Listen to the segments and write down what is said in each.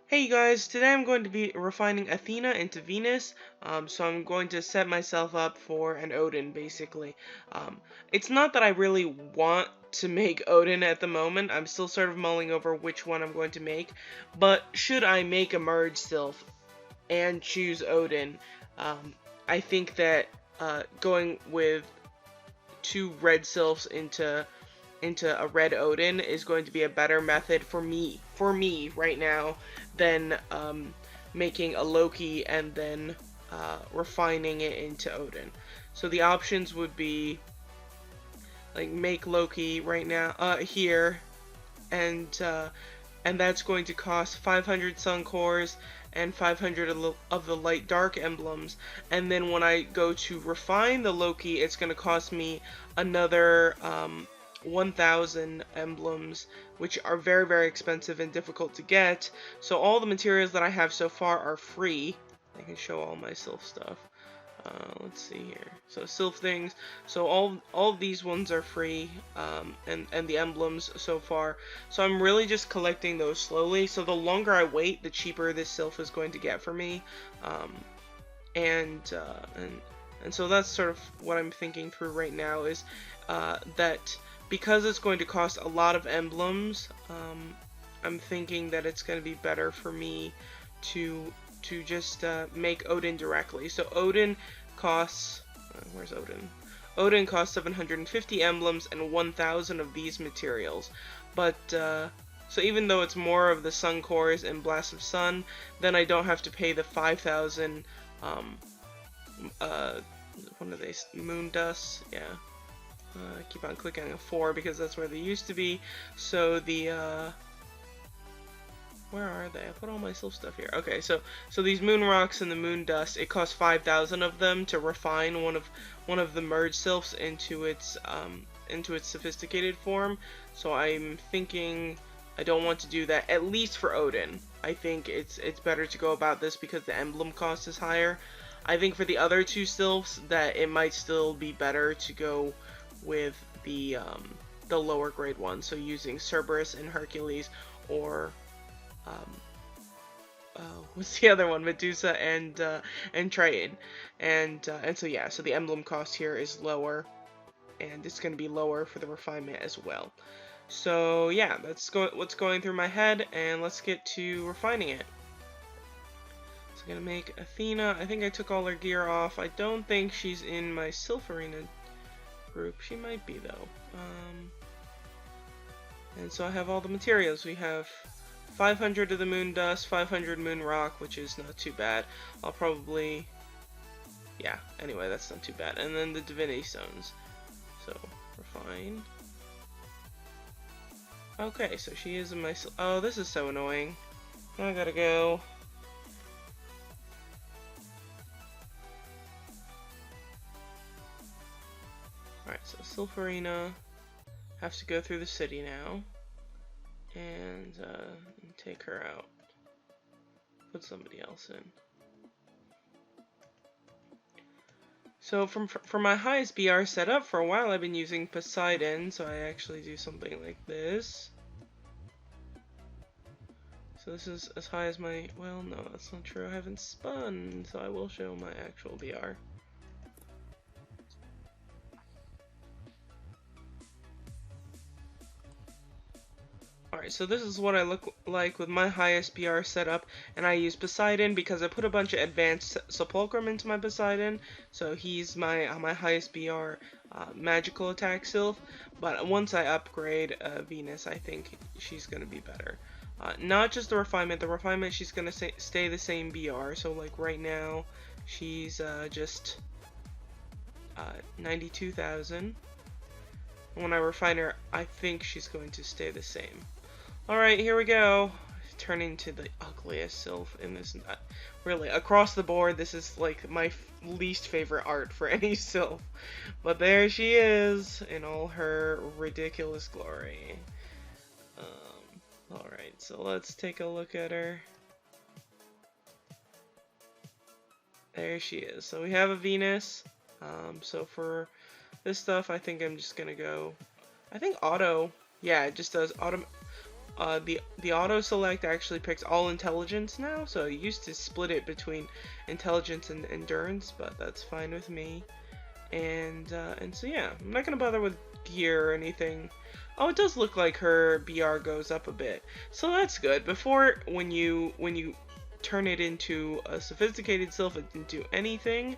Hey guys, today I'm going to be refining Athena into Venus, so I'm going to set myself up for an Odin, basically. Um, it's not that I really want to make Odin at the moment, I'm still sort of mulling over which one I'm going to make, but should I make a merge sylph and choose Odin, um, I think that going with two red sylphs into a red Odin is going to be a better method for me right now than making a Loki and then refining it into Odin. So the options would be like make Loki right now here and that's going to cost 500 sun cores and 500 of the light dark emblems, and then when I go to refine the Loki, it's going to cost me another 1000 emblems, which are very expensive and difficult to get. So all the materials that I have so far are free. I can show all my sylph stuff. Let's see here. So sylph things. So all of these ones are free, and the emblems so far. So I'm really just collecting those slowly. So the longer I wait, the cheaper this sylph is going to get for me. Um, and so that's sort of what I'm thinking through right now is that because it's going to cost a lot of emblems, I'm thinking that it's going to be better for me to just make Odin directly. So Odin costs where's Odin? Odin costs 750 emblems and 1000 of these materials. But so even though it's more of the sun cores and blast of sun, then I don't have to pay the 5000 what are they? Moon dust, yeah. I keep on clicking on 4 because that's where they used to be. So the where are they? I put all my sylph stuff here. Okay, so these moon rocks and the moon dust, it costs 5,000 of them to refine one of the merged sylphs into its sophisticated form. So I'm thinking I don't want to do that, at least for Odin. I think it's better to go about this because the emblem cost is higher. I think for the other two sylphs that it might still be better to go with the lower grade one. So using Cerberus and Hercules, or what's the other one? Medusa and Triton, and so yeah, so the emblem cost here is lower, and it's going to be lower for the refinement as well. So yeah, that's what's going through my head, and let's get to refining it. So I'm gonna make Athena. I think I took all her gear off. I don't think she's in my Sylph Arena group. She might be though. And so I have all the materials. We have 500 of the moon dust, 500 moon rock, which is not too bad. I'll probably, yeah, anyway, that's not too bad. And then the divinity stones. So, refine. Okay, so she is in my, oh, this is so annoying. I gotta go. Alright, so Sylph Arena. Have to go through the city now. And take her out. Put somebody else in. So for my highest BR setup, for a while I've been using Poseidon, so I actually do something like this. So this is as high as my, well no, that's not true, I haven't spun, so I will show my actual BR. Alright, so this is what I look like with my highest BR setup, and I use Poseidon because I put a bunch of advanced Sepulchrum into my Poseidon, so he's my highest BR magical attack sylph, but once I upgrade Venus, I think she's going to be better. Not just the refinement she's going to stay the same BR, so like right now, she's just 92,000. When I refine her, I think she's going to stay the same. Alright, here we go. Turning to the ugliest sylph in this. Really, across the board, this is like my least favorite art for any sylph. But there she is in all her ridiculous glory. Alright, so let's take a look at her. There she is. So we have a Venus. So for this stuff, I think I'm just gonna go. I think auto. Yeah, it just does the auto select actually picks all intelligence now, so it used to split it between intelligence and endurance, but that's fine with me. And so yeah, I'm not gonna bother with gear or anything. Oh, it does look like her BR goes up a bit, so that's good. Before, when you turn it into a sophisticated sylph, it didn't do anything,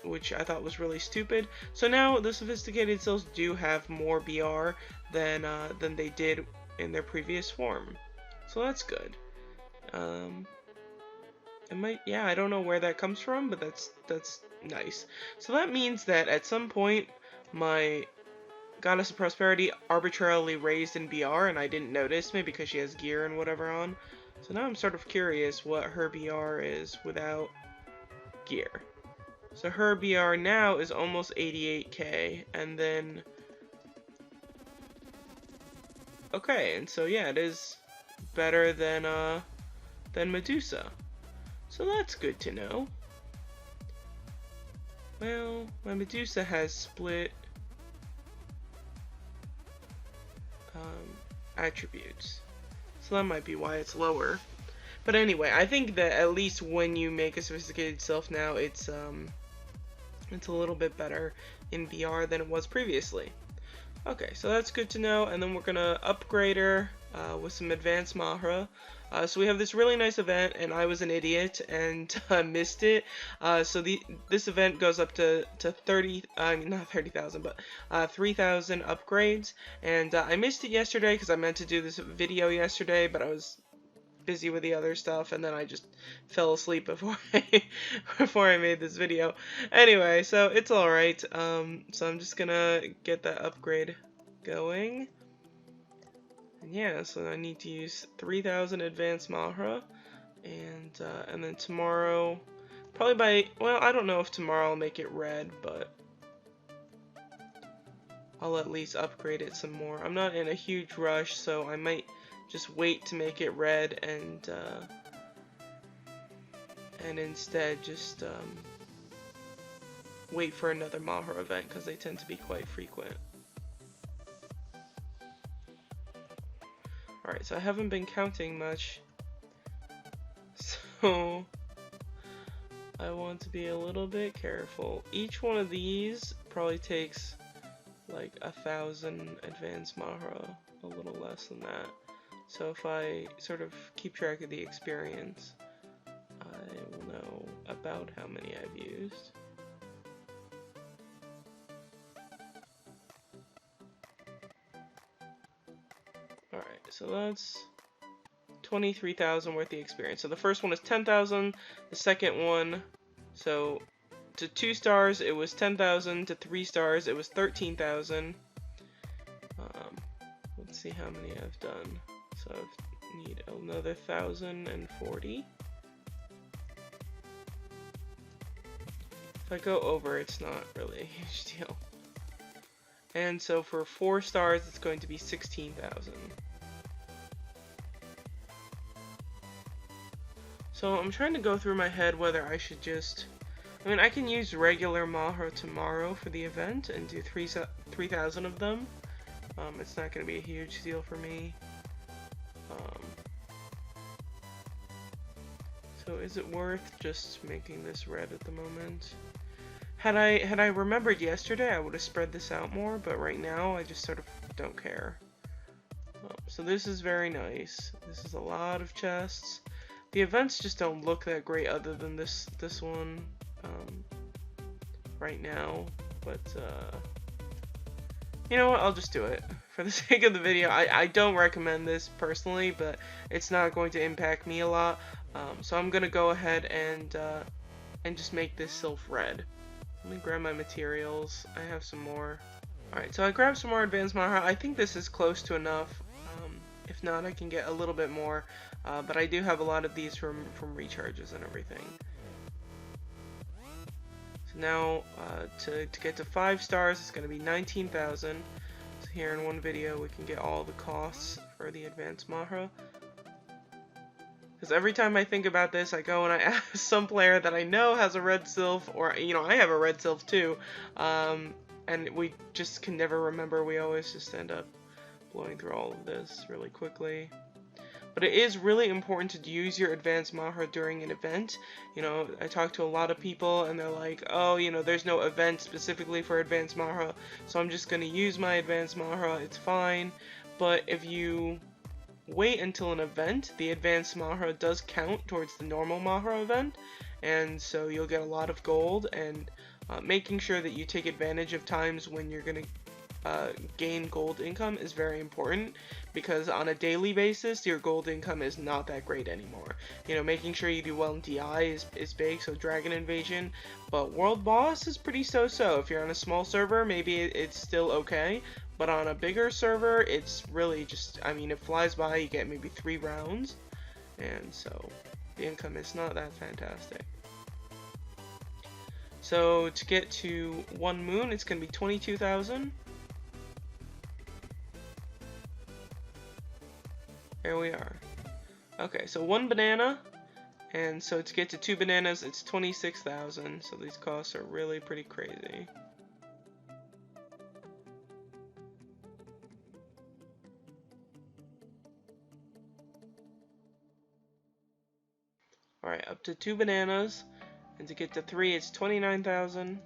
which I thought was really stupid. So now the sophisticated sylphs do have more BR than they did in their previous form, so that's good. Yeah, I don't know where that comes from, but that's nice. So that means that at some point my Goddess of Prosperity arbitrarily raised in BR and I didn't notice, maybe because she has gear and whatever on. So now I'm sort of curious what her BR is without gear. So her BR now is almost 88k, and then... Okay, and so yeah, it is better than Medusa. So that's good to know. Well, my Medusa has split attributes, so that might be why it's lower. But anyway, I think that at least when you make a sophisticated sylph now, it's a little bit better in BR than it was previously. Okay, so that's good to know, and then we're gonna upgrade her with some advanced Mahra. So we have this really nice event, and I was an idiot and missed it. So this event goes up to 30, not 30,000, but 3,000 upgrades. And I missed it yesterday because I meant to do this video yesterday, but I was busy with the other stuff, and then I just fell asleep before I made this video. Anyway, so it's alright. So I'm just gonna get that upgrade going. And yeah, so I need to use 3,000 advanced Mahra, and then tomorrow, probably well, I don't know if tomorrow I'll make it red, but I'll at least upgrade it some more. I'm not in a huge rush, so I might just wait to make it red and instead just wait for another Mahra event, because they tend to be quite frequent. Alright, so I haven't been counting much, so I want to be a little bit careful. Each one of these probably takes like 1,000 advanced Mahra, a little less than that. So if I sort of keep track of the experience, I will know about how many I've used. Alright, so that's 23,000 worth of experience. So the first one is 10,000, the second one, so to 2 stars it was 10,000, to 3 stars it was 13,000. Let's see how many I've done. So I need another 1,040. If I go over, it's not really a huge deal. And so for 4 stars, it's going to be 16,000. So I'm trying to go through my head whether I should just... I mean, I can use regular Mahra tomorrow for the event and do 3,000 of them. It's not going to be a huge deal for me. So is it worth just making this red at the moment? Had I remembered yesterday, I would have spread this out more, but right now I just sort of don't care. So this is very nice. This is a lot of chests. The events just don't look that great other than this one right now, but you know what, Just do it. For the sake of the video, I don't recommend this personally, but it's not going to impact me a lot. So I'm gonna go ahead and just make this sylph red. Let me grab my materials. I have some more. Alright, so I grabbed some more advanced Mahra. I think this is close to enough. If not, I can get a little bit more. But I do have a lot of these from recharges and everything. So now, to get to 5 stars, it's going to be 19,000. So here in one video, we can get all the costs for the advanced Mahra. Because every time I think about this, I go and I ask some player that I know has a red sylph, or, you know, I have a red sylph too, and we just can never remember. We always just end up blowing through all of this really quickly. But it is really important to use your advanced Mahra during an event. You know, I talk to a lot of people and they're like, oh, you know, there's no event specifically for advanced Mahra, so I'm just going to use my advanced Mahra, it's fine. But if you wait until an event, the advanced Mahra does count towards the normal Mahra event, and so you'll get a lot of gold, and making sure that you take advantage of times when you're going to gain gold income is very important, because on a daily basis your gold income is not that great anymore. You know, making sure you do well in DI is big, so Dragon Invasion, but World Boss is pretty so-so. If you're on a small server, maybe it's still okay, but on a bigger server, it's really just, I mean, it flies by, you get maybe 3 rounds, and so the income is not that fantastic. So to get to 1 moon, it's going to be 22,000. There we are. Okay, so 1 banana, and so to get to 2 bananas, it's 26,000. So these costs are really pretty crazy. Alright, up to 2 bananas, and to get to 3, it's 29,000.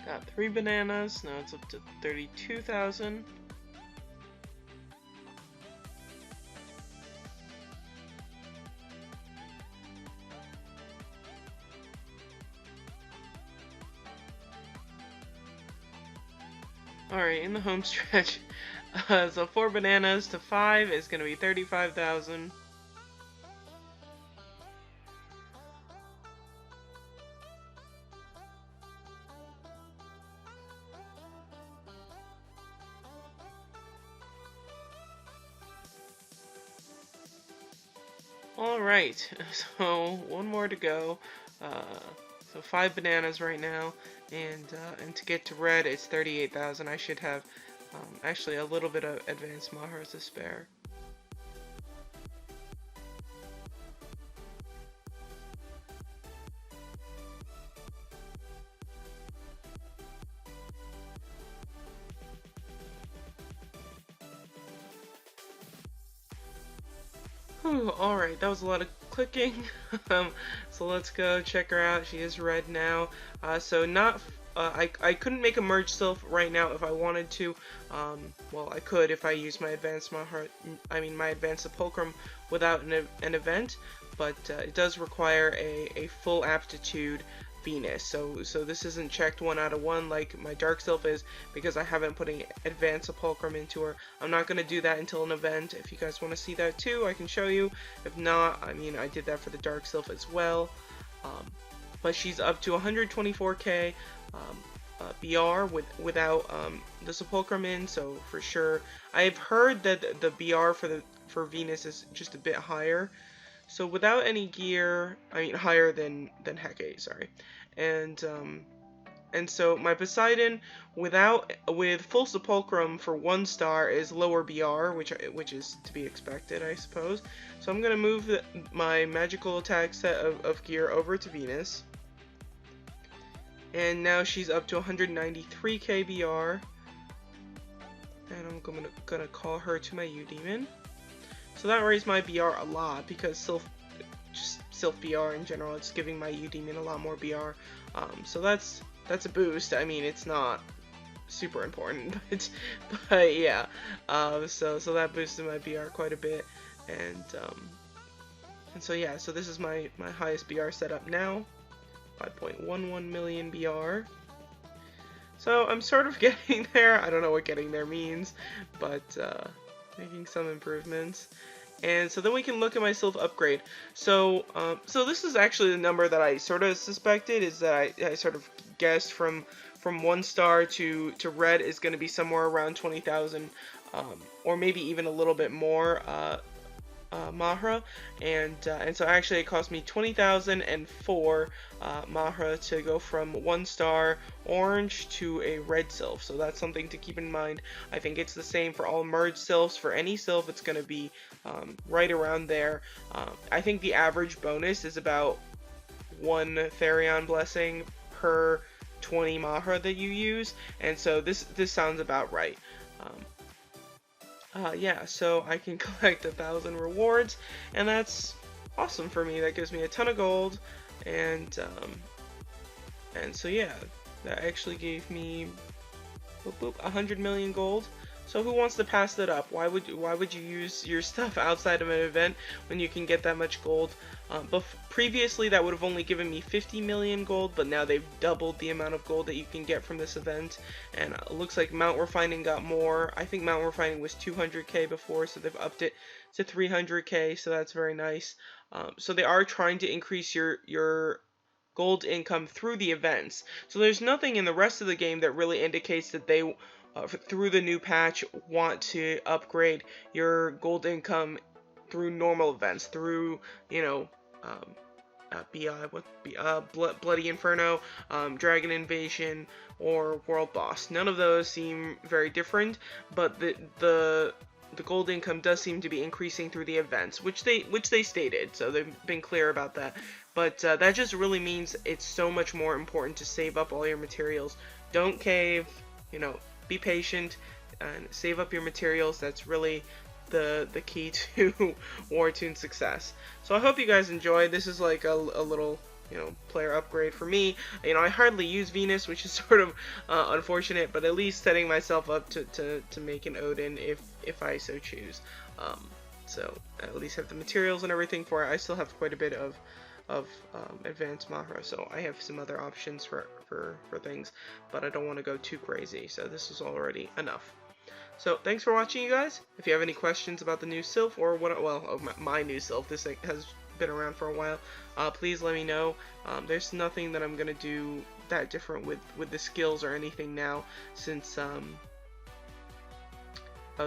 Got 3 bananas, now it's up to 32,000. Alright, in the home stretch, so 4 bananas to 5 is going to be 35,000. Alright, so 1 more to go. So 5 bananas right now, and to get to red, it's 38,000. I should have actually a little bit of advanced Mahras to spare. Alright, that was a lot of clicking. So let's go check her out. She is red now. So not, I couldn't make a merge sylph right now if I wanted to. Well, I could if I used my advanced my advanced sepulchrum without an event, but it does require a full aptitude Venus. So this isn't checked 1 out of 1 like my Dark Sylph is, because I haven't put an advanced sepulchrum into her. I'm not going to do that until an event. If you guys want to see that too, I can show you. If not, I mean, I did that for the Dark Sylph as well. But she's up to 124k BR without the sepulchrum in, so for sure. I've heard that the BR for Venus is just a bit higher. So without any gear, I mean higher than Hecate, sorry, and so my Poseidon with full sepulchrum for 1 star is lower BR, which is to be expected, I suppose. So I'm gonna move my magical attack set of gear over to Venus, and now she's up to 193k BR, and I'm gonna call her to my Eudemon. So that raised my BR a lot, because Sylph BR in general, it's giving my Eudemon a lot more BR. So that's a boost. I mean, it's not super important, but yeah. So that boosted my BR quite a bit, and so yeah. So this is my highest BR setup now, 5.11 million BR. So I'm sort of getting there. I don't know what getting there means, but making some improvements. And so then we can look at my Sylph upgrade. So this is actually the number that I sort of suspected, is that I sort of guessed from 1 star to red is going to be somewhere around 20,000, or maybe even a little bit more Mahra, and so actually it cost me 20,004 Mahra to go from 1-star orange to a red sylph. So that's something to keep in mind. I think it's the same for all merged sylphs. For any sylph, it's going to be right around there. I think the average bonus is about 1 Therion blessing per 20 Mahra that you use, and so this sounds about right. Yeah, so I can collect 1,000 rewards, and that's awesome for me. That gives me a ton of gold, and so yeah, that actually gave me 100 million gold. So who wants to pass that up? Why would you use your stuff outside of an event when you can get that much gold? But previously that would have only given me 50 million gold, but now they've doubled the amount of gold that you can get from this event. And it looks like Mount Refining got more. I think Mount Refining was 200k before, so they've upped it to 300k, so that's very nice. So they are trying to increase your gold income through the events. So there's nothing in the rest of the game that really indicates that they through the new patch want to upgrade your gold income through normal events, through, you know, Bloody Inferno, Dragon Invasion, or World Boss. None of those seem very different, but the gold income does seem to be increasing through the events, which they stated, so they've been clear about that. But that just really means it's so much more important to save up all your materials. Don't cave, you know, be patient and save up your materials. That's really the key to Wartoon success. So I hope you guys enjoyed. This is like a little, you know, player upgrade for me. You know, I hardly use Venus, which is sort of unfortunate, but at least setting myself up to make an Odin if I so choose. So I at least have the materials and everything for it. I still have quite a bit of advanced Mahra, so I have some other options for things, but I don't want to go too crazy, so this is already enough. So thanks for watching, you guys. If you have any questions about the new Sylph, or my new Sylph, this thing has been around for a while, please let me know. There's nothing that I'm gonna do that different with the skills or anything now, since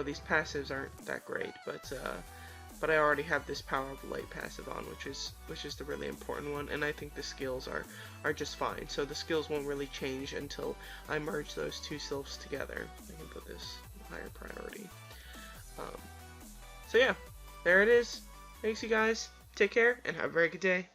these passives aren't that great, but I already have this Power of Light passive on, which is the really important one, and I think the skills are just fine. So the skills won't really change until I merge those two sylphs together. I can put this higher priority. So yeah, there it is. Thanks, you guys. Take care and have a very good day.